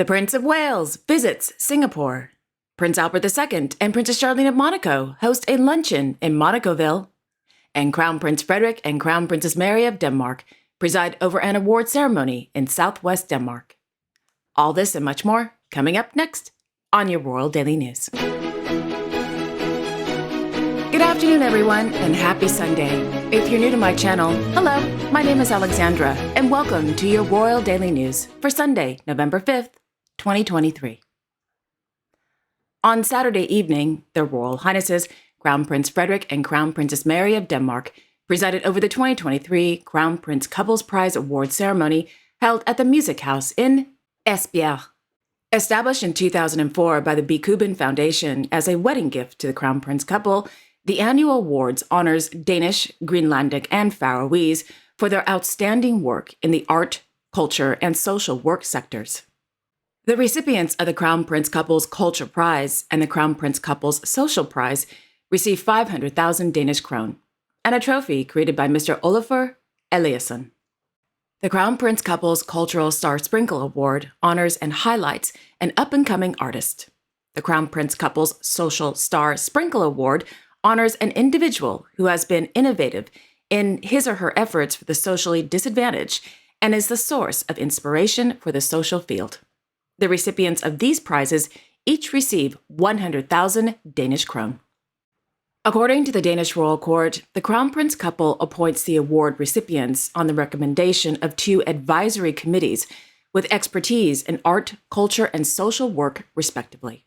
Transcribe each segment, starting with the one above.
The Prince of Wales visits Singapore. Prince Albert II and Princess Charlene of Monaco host a luncheon in Monacoville. And Crown Prince Frederik and Crown Princess Mary of Denmark preside over an award ceremony in southwest Denmark. All this and much more coming up next on your Royal Daily News. Good afternoon, everyone, and happy Sunday. If you're new to my channel, hello, my name is Alexandra, and welcome to your Royal Daily News for Sunday, November 5th, 2023. On Saturday evening, their Royal Highnesses, Crown Prince Frederik and Crown Princess Mary of Denmark, presided over the 2023 Crown Prince Couples Prize Award ceremony held at the Music House in Esbjerg. Established in 2004 by the Bikuben Foundation as a wedding gift to the Crown Prince couple, the annual awards honors Danish, Greenlandic, and Faroese for their outstanding work in the art, culture, and social work sectors. The recipients of the Crown Prince Couples Culture Prize and the Crown Prince Couples Social Prize received 500,000 Danish krone and a trophy created by Mr. Olafur Eliasson. The Crown Prince Couples Cultural Star Sprinkle Award honors and highlights an up-and-coming artist. The Crown Prince Couples Social Star Sprinkle Award honors an individual who has been innovative in his or her efforts for the socially disadvantaged and is the source of inspiration for the social field. The recipients of these prizes each receive 100,000 Danish krone. According to the Danish Royal Court, the Crown Prince couple appoints the award recipients on the recommendation of two advisory committees with expertise in art, culture, and social work, respectively.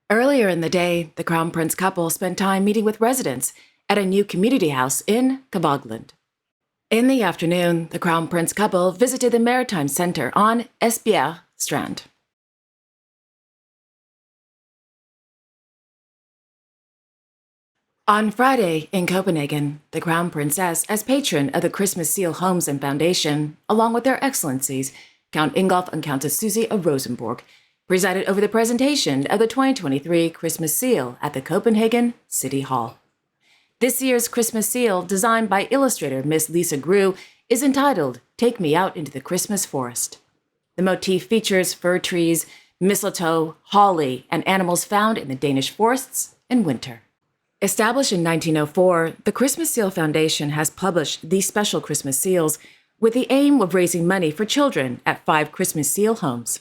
Earlier in the day, the Crown Prince couple spent time meeting with residents at a new community house in Kabagland. In the afternoon, the Crown Prince couple visited the Maritime Center on Esbjerg Strand. On Friday, in Copenhagen, the Crown Princess, as patron of the Christmas Seal Homes and Foundation, along with their excellencies, Count Ingolf and Countess Susie of Rosenborg, presided over the presentation of the 2023 Christmas Seal at the Copenhagen City Hall. This year's Christmas Seal, designed by illustrator Miss Lisa Grew, is entitled Take Me Out into the Christmas Forest. The motif features fir trees, mistletoe, holly, and animals found in the Danish forests in winter. Established in 1904, the Christmas Seal Foundation has published these special Christmas seals with the aim of raising money for children at 5 Christmas Seal homes.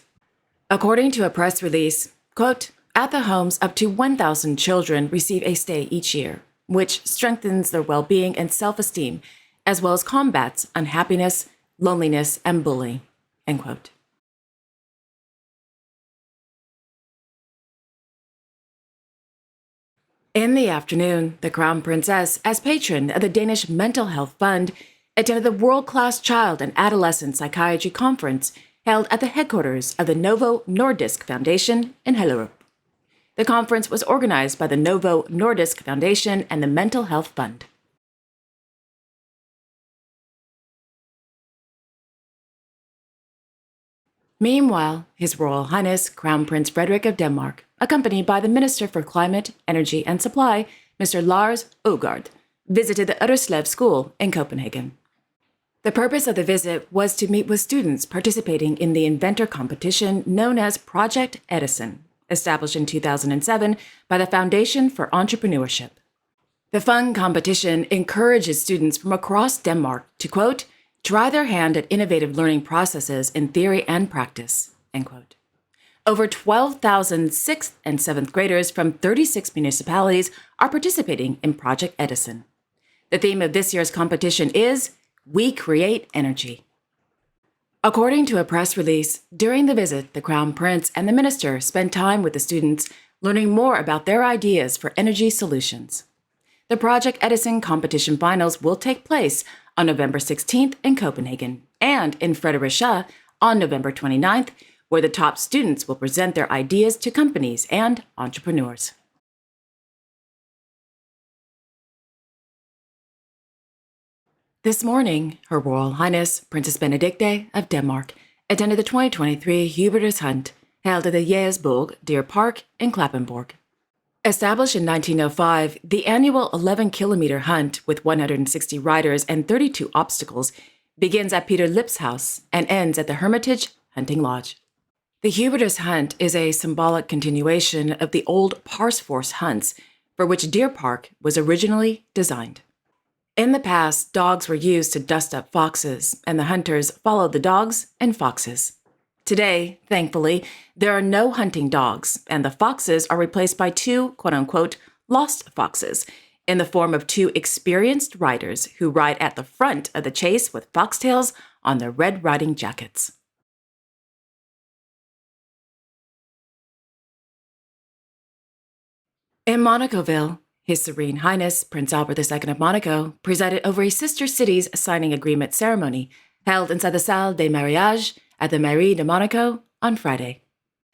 According to a press release, quote, at the homes up to 1,000 children receive a stay each year, which strengthens their well-being and self-esteem, as well as combats unhappiness, loneliness, and bullying, end quote. In the afternoon, the Crown Princess, as patron of the Danish Mental Health Fund, attended the world-class Child and Adolescent Psychiatry Conference held at the headquarters of the Novo Nordisk Foundation in Hellerup. The conference was organized by the Novo Nordisk Foundation and the Mental Health Fund. Meanwhile, His Royal Highness Crown Prince Frederik of Denmark, accompanied by the Minister for Climate, Energy and Supply, Mr. Lars Ågaard, visited the Utterslev School in Copenhagen. The purpose of the visit was to meet with students participating in the inventor competition known as Project Edison, established in 2007 by the Foundation for Entrepreneurship. The fun competition encourages students from across Denmark to, quote, try their hand at innovative learning processes in theory and practice, end quote. Over 12,000 6th and 7th graders from 36 municipalities are participating in Project Edison. The theme of this year's competition is We Create Energy. According to a press release, during the visit, the Crown Prince and the Minister spent time with the students, learning more about their ideas for energy solutions. The Project Edison competition finals will take place on November 16th in Copenhagen and in Fredericia on November 29th, where the top students will present their ideas to companies and entrepreneurs. This morning, Her Royal Highness Princess Benedikte of Denmark attended the 2023 Hubertus Hunt held at the Jægersborg Deer Park in Klappenborg. Established in 1905, the annual 11-kilometer hunt with 160 riders and 32 obstacles begins at Peter Lip's house and ends at the Hermitage Hunting Lodge. The Hubertus Hunt is a symbolic continuation of the old Parsforce hunts, for which Deer Park was originally designed. In the past, dogs were used to dust up foxes, and the hunters followed the dogs and foxes. Today, thankfully, there are no hunting dogs, and the foxes are replaced by two, quote-unquote, lost foxes, in the form of two experienced riders who ride at the front of the chase with foxtails on their red riding jackets. In Monacoville, His Serene Highness Prince Albert II of Monaco presided over a sister cities signing agreement ceremony held inside the Salle des Mariages at the Mairie de Monaco on Friday.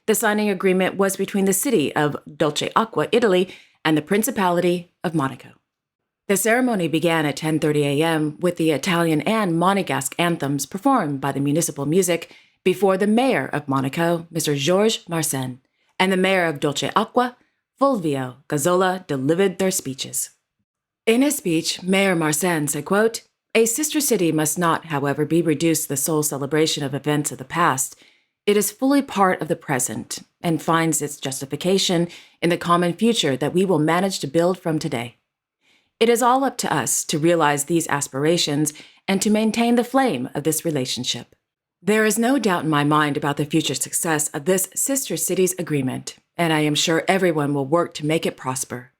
The signing agreement was between the city of Dolceacqua, Italy, and the Principality of Monaco. The ceremony began at 10:30 a.m. with the Italian and Monegasque anthems performed by the municipal music before the mayor of Monaco, Mr. Georges Marsan, and the mayor of Dolceacqua, Fulvio Gazzola, delivered their speeches. In his speech, Mayor Marsan said, quote, "A sister city must not, however, be reduced to the sole celebration of events of the past. It is fully part of the present and finds its justification in the common future that we will manage to build from today. It is all up to us to realize these aspirations and to maintain the flame of this relationship. There is no doubt in my mind about the future success of this Sister Cities agreement, and I am sure everyone will work to make it prosper.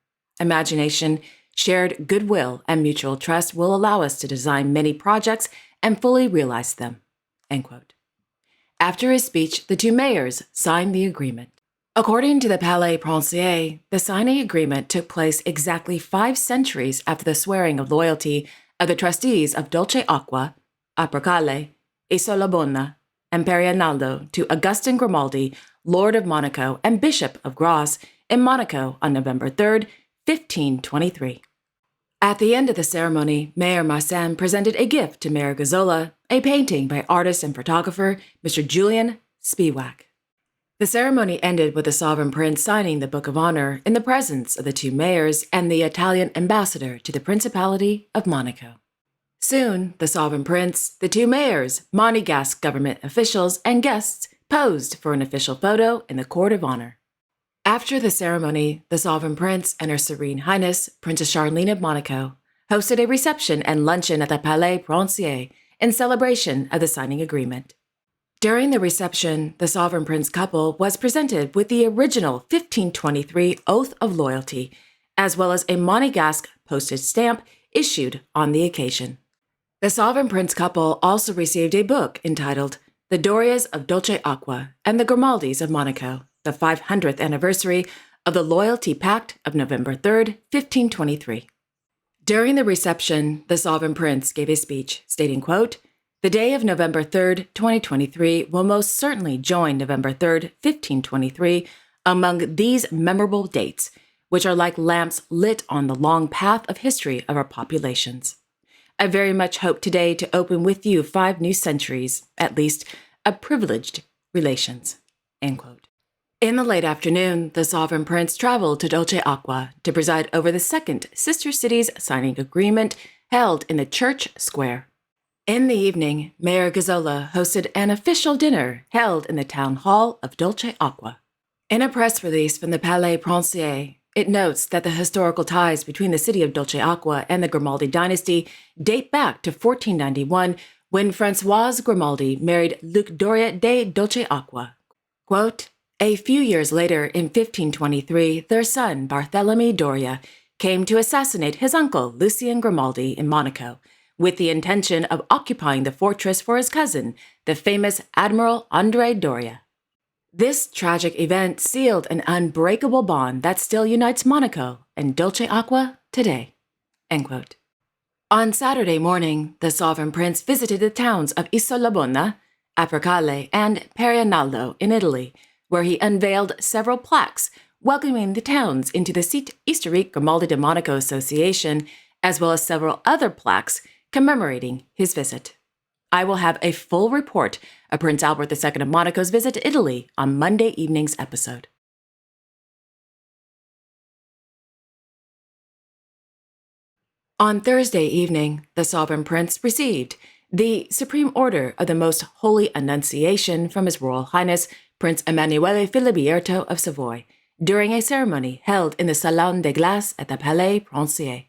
Imagination, shared goodwill, and mutual trust will allow us to design many projects and fully realize them." End quote. After his speech, the two mayors signed the agreement. According to the Palais Princier, the signing agreement took place exactly 5 centuries after the swearing of loyalty of the trustees of Dolceacqua, Aprocale, Isolabonna, and Perianaldo to Augustin Grimaldi, Lord of Monaco and Bishop of Grasse, in Monaco on November 3, 1523. At the end of the ceremony, Mayor Marsan presented a gift to Mayor Gazzola, a painting by artist and photographer Mr. Julian Spiewak. The ceremony ended with the Sovereign Prince signing the Book of Honor in the presence of the two mayors and the Italian ambassador to the Principality of Monaco. Soon, the Sovereign Prince, the two mayors, Monegasque government officials, and guests posed for an official photo in the Court of Honor. After the ceremony, the Sovereign Prince and Her Serene Highness, Princess Charlene of Monaco, hosted a reception and luncheon at the Palais Princier in celebration of the signing agreement. During the reception, the Sovereign Prince couple was presented with the original 1523 Oath of Loyalty, as well as a Monegasque postage stamp issued on the occasion. The Sovereign Prince couple also received a book entitled The Dorias of Dolceacqua and the Grimaldis of Monaco, the 500th anniversary of the Loyalty Pact of November 3, 1523. During the reception, the Sovereign Prince gave a speech stating, quote, "The day of November 3, 2023 will most certainly join November 3, 1523 among these memorable dates, which are like lamps lit on the long path of history of our populations. I very much hope today to open with you 5 new centuries, at least, of privileged relations." End quote. In the late afternoon, the Sovereign Prince traveled to Dolceacqua to preside over the second Sister Cities signing agreement held in the Church Square. In the evening, Mayor Gazzola hosted an official dinner held in the Town Hall of Dolceacqua. In a press release from the Palais Princier, it notes that the historical ties between the city of Dolceacqua and the Grimaldi dynasty date back to 1491, when Françoise Grimaldi married Luc Doria de Dolceacqua. Quote, "A few years later, in 1523, their son, Barthélemy Doria, came to assassinate his uncle, Lucien Grimaldi, in Monaco, with the intention of occupying the fortress for his cousin, the famous Admiral André Doria. This tragic event sealed an unbreakable bond that still unites Monaco and Dolceacqua today." End quote. On Saturday morning, the Sovereign Prince visited the towns of Isolabonna, Aprocale, and Perianaldo in Italy, where he unveiled several plaques welcoming the towns into the Site Historique Grimaldi de Monaco Association, as well as several other plaques commemorating his visit. I will have a full report of Prince Albert II of Monaco's visit to Italy on Monday evening's episode. On Thursday evening, the Sovereign Prince received the Supreme Order of the Most Holy Annunciation from His Royal Highness Prince Emanuele Filiberto of Savoy during a ceremony held in the Salon de Glace at the Palais Princier.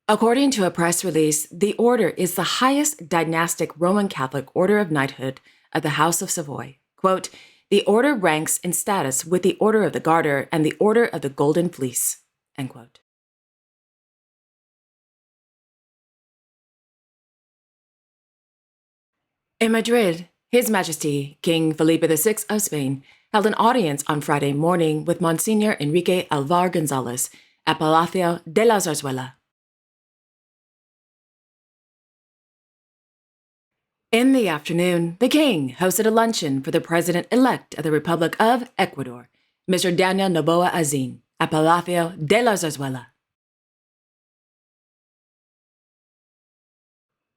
According to a press release, the order is the highest dynastic Roman Catholic order of knighthood of the House of Savoy. Quote, the order ranks in status with the Order of the Garter and the Order of the Golden Fleece. End quote. In Madrid, His Majesty King Felipe VI of Spain held an audience on Friday morning with Monsignor Enrique Alvar González at Palacio de la Zarzuela. In the afternoon, the king hosted a luncheon for the president-elect of the Republic of Ecuador, Mr. Daniel Noboa Azin, at Palacio de la Zarzuela.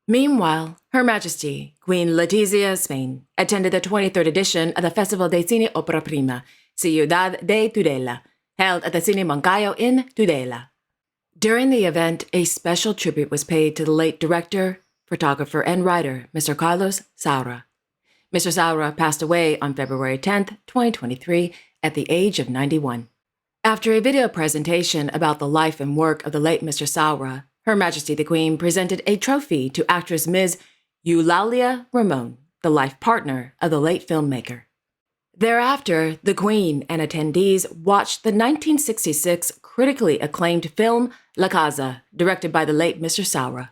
Meanwhile, Her Majesty Queen Letizia of Spain attended the 23rd edition of the Festival de Cine Opera Prima, Ciudad de Tudela, held at the Cine Moncayo in Tudela. During the event, a special tribute was paid to the late director, photographer, and writer, Mr. Carlos Saura. Mr. Saura passed away on February 10, 2023, at the age of 91. After a video presentation about the life and work of the late Mr. Saura, Her Majesty the Queen presented a trophy to actress Ms. Eulalia Ramon, the life partner of the late filmmaker. Thereafter, the Queen and attendees watched the 1966 critically acclaimed film La Casa, directed by the late Mr. Saura.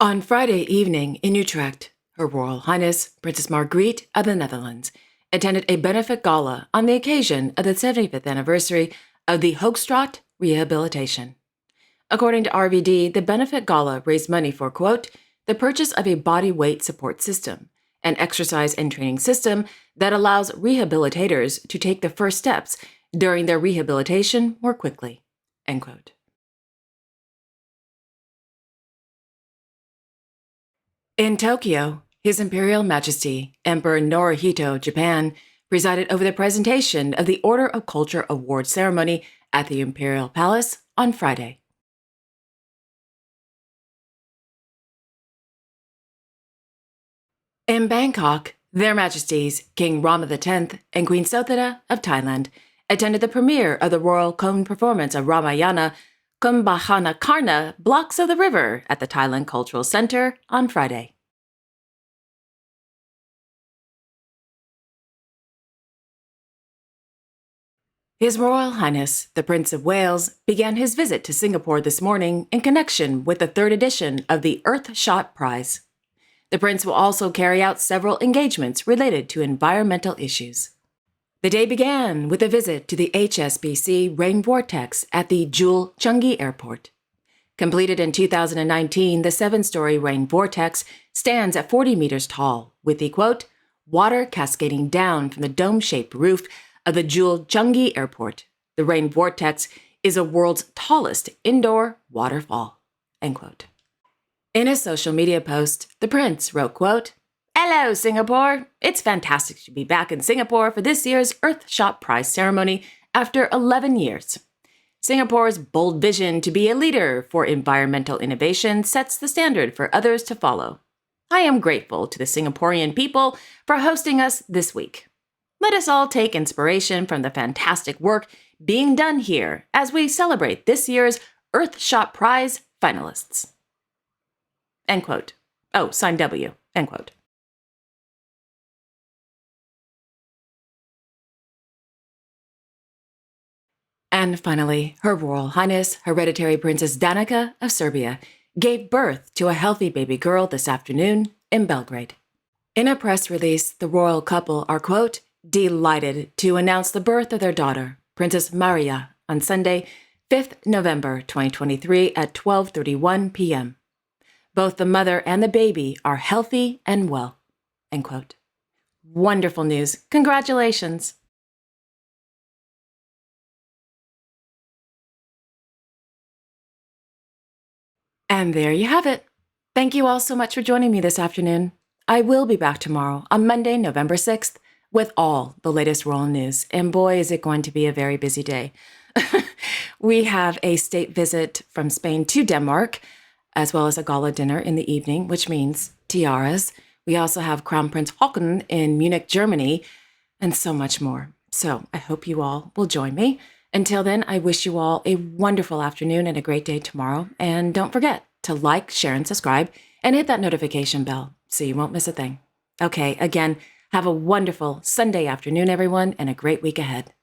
On Friday evening in Utrecht, Her Royal Highness Princess Margriet of the Netherlands attended a benefit gala on the occasion of the 75th anniversary of the Hoogstraat rehabilitation. According to RVD, the benefit gala raised money for, quote, the purchase of a body weight support system, an exercise and training system that allows rehabilitators to take the first steps during their rehabilitation more quickly, end quote. In Tokyo, His Imperial Majesty Emperor Naruhito, Japan, presided over the presentation of the Order of Culture Award ceremony at the Imperial Palace on Friday. In Bangkok, Their Majesties King Rama X and Queen Sothera of Thailand attended the premiere of the royal cone performance of Ramayana Kumbhakana Karna Blocks of the River at the Thailand Cultural Center on Friday. His Royal Highness, the Prince of Wales, began his visit to Singapore this morning in connection with the 3rd edition of the Earthshot Prize. The Prince will also carry out several engagements related to environmental issues. The day began with a visit to the HSBC Rain Vortex at the Jewel Changi Airport. Completed in 2019, the 7-story rain vortex stands at 40 meters tall, with the, quote, water cascading down from the dome-shaped roof of the Jewel Changi Airport. The rain vortex is the world's tallest indoor waterfall, end quote. In a social media post, the Prince wrote, quote, hello, Singapore! It's fantastic to be back in Singapore for this year's Earthshot Prize ceremony after 11 years. Singapore's bold vision to be a leader for environmental innovation sets the standard for others to follow. I am grateful to the Singaporean people for hosting us this week. Let us all take inspiration from the fantastic work being done here as we celebrate this year's Earthshot Prize finalists. End quote. Oh, sign W. End quote. And finally, Her Royal Highness Hereditary Princess Danica of Serbia gave birth to a healthy baby girl this afternoon in Belgrade. In a press release, the royal couple are, quote, delighted to announce the birth of their daughter, Princess Maria, on Sunday, 5th November 2023 at 12:31 p.m. Both the mother and the baby are healthy and well, end quote. Wonderful news. Congratulations. And there you have it. Thank you all so much for joining me this afternoon. I will be back tomorrow on Monday, November 6th, with all the latest royal news. And boy, is it going to be a very busy day. We have a state visit from Spain to Denmark, as well as a gala dinner in the evening, which means tiaras. We also have Crown Prince Haakon in Munich, Germany, and so much more. So I hope you all will join me. Until then, I wish you all a wonderful afternoon and a great day tomorrow. And don't forget to like, share, and subscribe, and hit that notification bell so you won't miss a thing. Okay, again, have a wonderful Sunday afternoon, everyone, and a great week ahead.